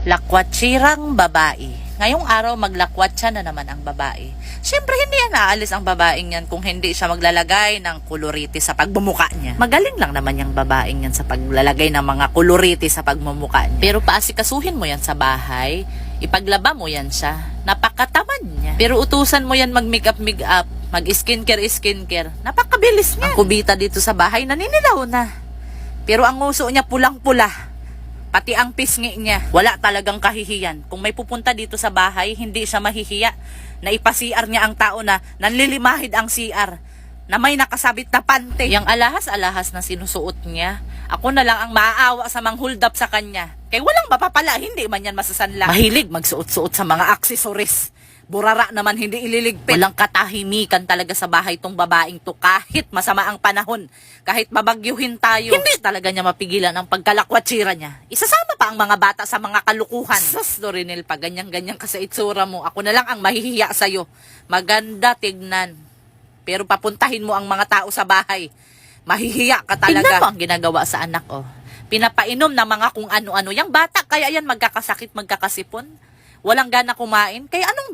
Lakwatsirang babae. Ngayong araw maglakwatsa na naman ang babae. Siyempre hindi yan aalis ang babaeng yan kung hindi siya maglalagay ng kuloriti sa pagmumuka niya. Magaling lang naman yung babaeng yan sa paglalagay ng mga kuloriti sa pagmumuka niya. Pero paasikasuhin mo yan sa bahay, ipaglaba mo yan siya. Napakatamad niya. Pero utusan mo yan mag-makeup, mag-skincare. Napakabilis niya. Ang kubita dito sa bahay naninilaw na. Pero ang nguso niya pulang-pula. Pati ang pisngi niya, wala talagang kahihiyan. Kung may pupunta dito sa bahay, hindi siya mahihiya na ipa-CR niya ang tao na nanlilimahid ang CR, na may nakasabit na pante. Yang alahas-alahas na sinusuot niya, ako na lang ang maaawa sa mang-hold up sa kanya. Kaya walang mapapala, hindi man yan masasanla. Mahilig magsuot-suot sa mga aksesoris. Burara naman hindi ililigpit. Walang katahimikan talaga sa bahay tong babaeng to kahit masama ang panahon. Kahit babagyuhin tayo. Hindi talaga niya mapigilan ang pagkalakwatsira niya. Isasama pa ang mga bata sa mga kalukuhan. Sus, Dorinel, pa ganyan-ganyan ka sa itsura mo. Ako na lang ang mahihiya sa'yo. Maganda tignan. Pero papuntahin mo ang mga tao sa bahay. Mahihiya ka talaga. Tignan mo ang ginagawa sa anak, oh. Pinapainom ng mga kung ano-ano. Yang bata, kaya yan magkakasakit, magkakasipon. Walang gana kumain. Kaya anong